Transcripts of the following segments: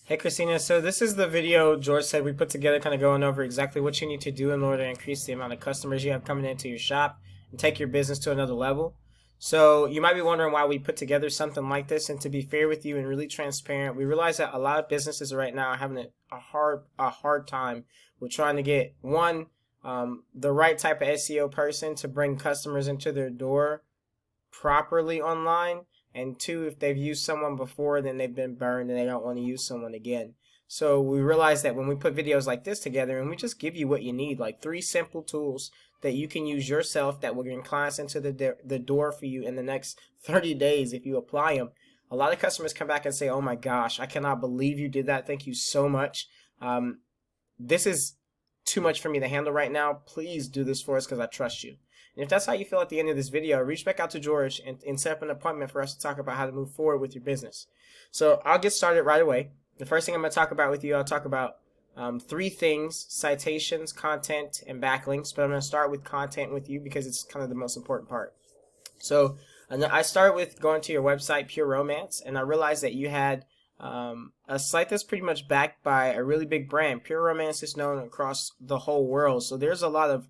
Hey Christina, so this is the video George said we put together, kind of going over exactly what you need to do in order to increase the amount of customers you have coming into your shop and take your business to another level. So you might be wondering why we put together something like this, and to be fair with you and really transparent, we realize that a lot of businesses right now are having a hard time with trying to get the right type of SEO person to bring customers into their door properly online, and two, if they've used someone before, then they've been burned and they don't want to use someone again. So we realize that when we put videos like this together and we just give you what you need, like 3 simple tools that you can use yourself that will bring clients into the door for you in the next 30 days if you apply them. A lot of customers come back and say, oh my gosh, I cannot believe you did that. Thank you so much. This is too much for me to handle right now. Please do this for us because I trust you. And if that's how you feel at the end of this video, reach back out to George and set up an appointment for us to talk about how to move forward with your business. So I'll get started right away. The first thing I'm going to talk about with you, I'll talk about 3 things: citations, content, and backlinks. But I'm going to start with content with you because it's kind of the most important part. So I started with going to your website, Pure Romance, and I realized that you had a site that's pretty much backed by a really big brand. Pure Romance is known across the whole world, so there's a lot of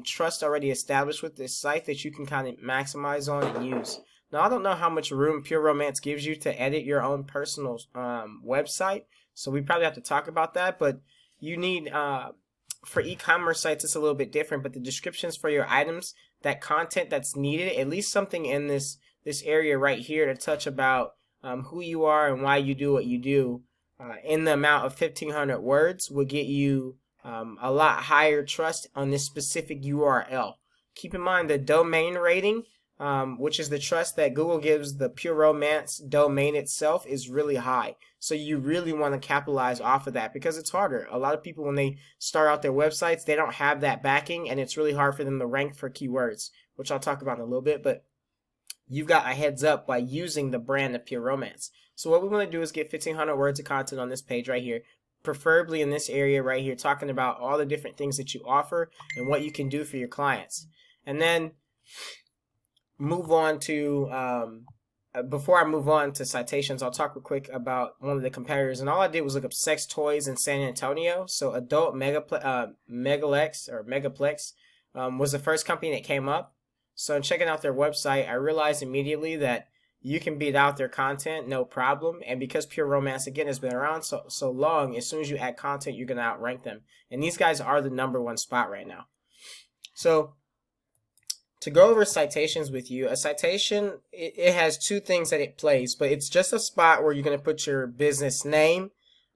trust already established with this site that you can kind of maximize on and use. Now, I don't know how much room Pure Romance gives you to edit your own personal website, so we probably have to talk about that, but you need, for e-commerce sites, it's a little bit different, but the descriptions for your items, that content that's needed, at least something in this area right here to touch about who you are and why you do what you do, in the amount of 1,500 words will get you a lot higher trust on this specific URL. Keep in mind the domain rating, which is the trust that Google gives the Pure Romance domain itself, is really high. So you really want to capitalize off of that because it's harder. A lot of people, when they start out their websites, they don't have that backing, and it's really hard for them to rank for keywords, which I'll talk about in a little bit. But you've got a heads up by using the brand of Pure Romance. So what we want to do is get 1,500 words of content on this page right here, preferably in this area right here, talking about all the different things that you offer and what you can do for your clients. And then move on to, before I move on to citations, I'll talk real quick about one of the competitors. And all I did was look up sex toys in San Antonio. So Adult Megaplex was the first company that came up. So in checking out their website, I realized immediately that you can beat out their content, no problem. And because Pure Romance, again, has been around so long, as soon as you add content, you're going to outrank them. And these guys are the #1 spot right now. So to go over citations with you, a citation, it has 2 things that it plays, but it's just a spot where you're going to put your business name,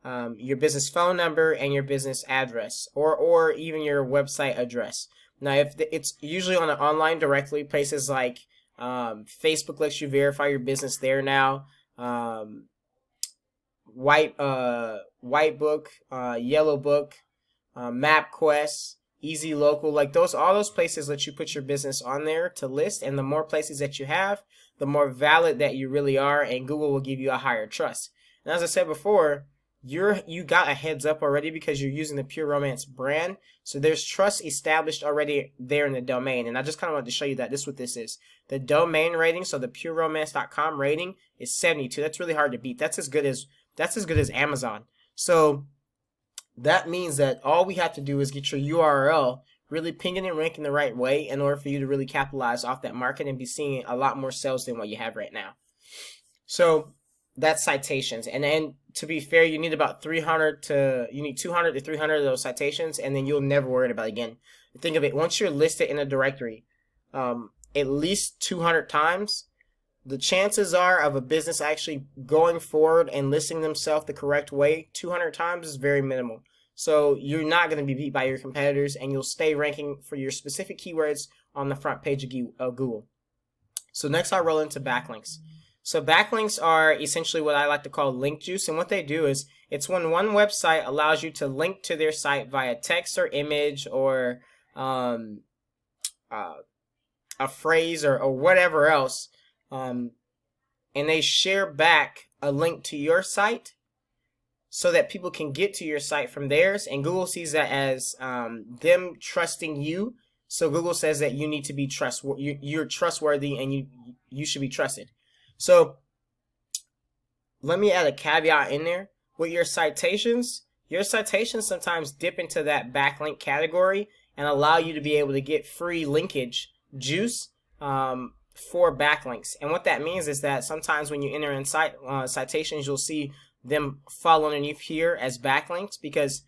your business phone number, and your business address, or even your website address. Now, if it's usually on an online directory, places like Facebook lets you verify your business there now. White Book, Yellow Book, MapQuest, Easy Local, like all those places let you put your business on there to list. And the more places that you have, the more valid that you really are, and Google will give you a higher trust. And as I said before, you got a heads up already because you're using the Pure Romance brand. So there's trust established already there in the domain. And I just kind of wanted to show you that this is what this is. The domain rating, so the pureromance.com rating is 72. That's really hard to beat. That's as good as Amazon. So that means that all we have to do is get your URL really pinging and ranking the right way in order for you to really capitalize off that market and be seeing a lot more sales than what you have right now. So that's citations. And then, to be fair, you need about 200 to 300 of those citations, and then you'll never worry about it again. Think of it, once you're listed in a directory at least 200 times, the chances are of a business actually going forward and listing themselves the correct way 200 times is very minimal. So you're not going to be beat by your competitors, and you'll stay ranking for your specific keywords on the front page of Google. So next I'll roll into backlinks. So backlinks are essentially what I like to call link juice, and what they do is it's when one website allows you to link to their site via text or image or a phrase or whatever else, and they share back a link to your site so that people can get to your site from theirs, and Google sees that as them trusting you. So Google says that you need to be you're trustworthy, and you should be trusted. So let me add a caveat in there. with your citations sometimes dip into that backlink category and allow you to be able to get free linkage juice for backlinks. And what that means is that sometimes when you enter in citations, you'll see them fall underneath here as backlinks because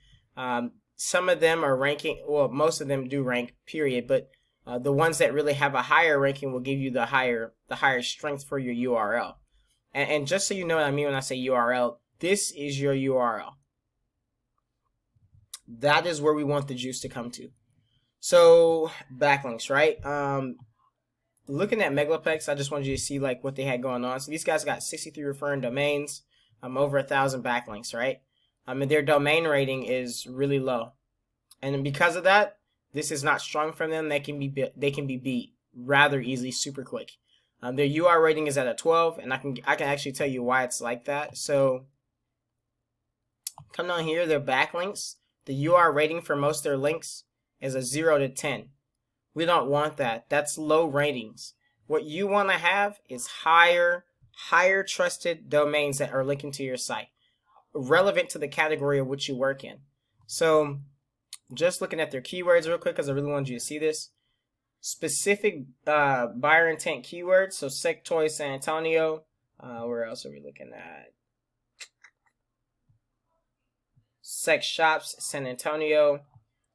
some of them are ranking, well, most of them do rank, period, but the ones that really have a higher ranking will give you the higher strength for your URL. And just so you know what I mean when I say URL, this is your URL. That is where we want the juice to come to. So backlinks, right? Looking at Megaplex, I just wanted you to see like what they had going on. So these guys got 63 referring domains, over 1,000 backlinks, right? And their domain rating is really low, and because of that, this is not strong from them. They can be beat rather easily, super quick. Their UR rating is at a 12, and I can actually tell you why it's like that. So come down here, their backlinks, the UR rating for most of their links is a 0 to 10. We don't want that. That's low ratings. What you want to have is higher trusted domains that are linking to your site, relevant to the category of which you work in. So just looking at their keywords real quick, because I really wanted you to see this. Specific buyer intent keywords, so sex toy San Antonio. Where else are we looking at? Sex shops San Antonio.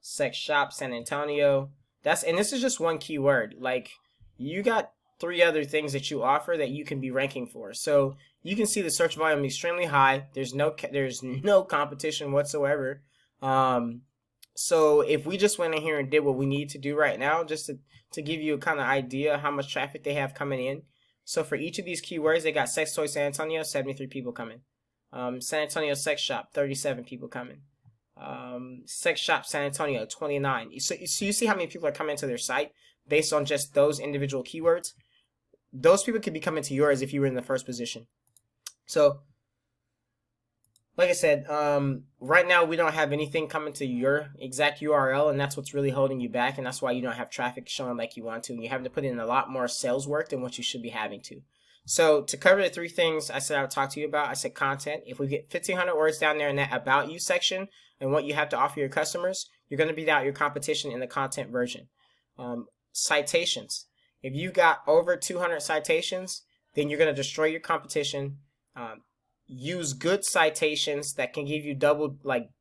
Sex shop San Antonio. And this is just one keyword. Like, you got 3 other things that you offer that you can be ranking for. So you can see the search volume extremely high. There's no competition whatsoever. So if we just went in here and did what we need to do right now, just to give you a kind of idea how much traffic they have coming in. So for each of these keywords, they got sex toy San Antonio, 73 people coming. San Antonio sex shop, 37 people coming. Sex shop San Antonio, 29. So you see how many people are coming to their site based on just those individual keywords. Those people could be coming to yours if you were in the first position. So like I said, right now we don't have anything coming to your exact URL, and that's what's really holding you back, and that's why you don't have traffic showing like you want to, and you have to put in a lot more sales work than what you should be having to. So to cover the 3 things I said I would talk to you about, I said content. If we get 1,500 words down there in that About You section and what you have to offer your customers, you're going to beat out your competition in the content version. Citations. If you've got over 200 citations, then you're going to destroy your competition. Use good citations that can give you double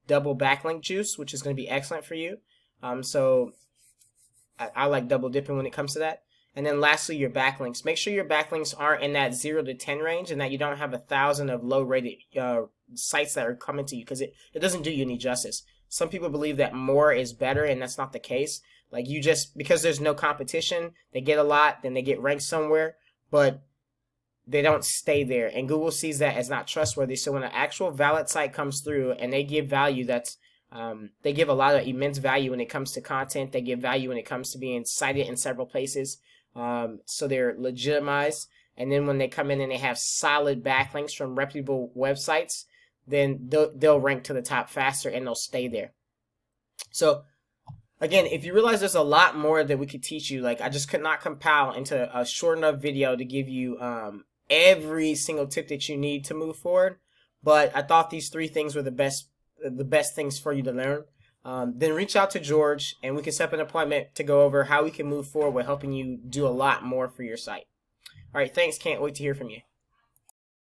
backlink juice, which is going to be excellent for you. So I like double dipping when it comes to that. And then lastly, your backlinks. Make sure your backlinks aren't in that 0 to 10 range, and that you don't have 1,000 of low rated sites that are coming to you, because it doesn't do you any justice. Some people believe that more is better, and that's not the case. Like, because there's no competition, they get a lot, then they get ranked somewhere, but they don't stay there, and Google sees that as not trustworthy. So when an actual valid site comes through and they give value, they give a lot of immense value when it comes to content. They give value when it comes to being cited in several places. So they're legitimized. And then when they come in and they have solid backlinks from reputable websites, then they'll rank to the top faster and they'll stay there. So again, if you realize there's a lot more that we could teach you, like I just could not compile into a short enough video to give you every single tip that you need to move forward. But I thought these 3 things were the best things for you to learn. Then reach out to George and we can set up an appointment to go over how we can move forward with helping you do a lot more for your site. All right, thanks. Can't wait to hear from you.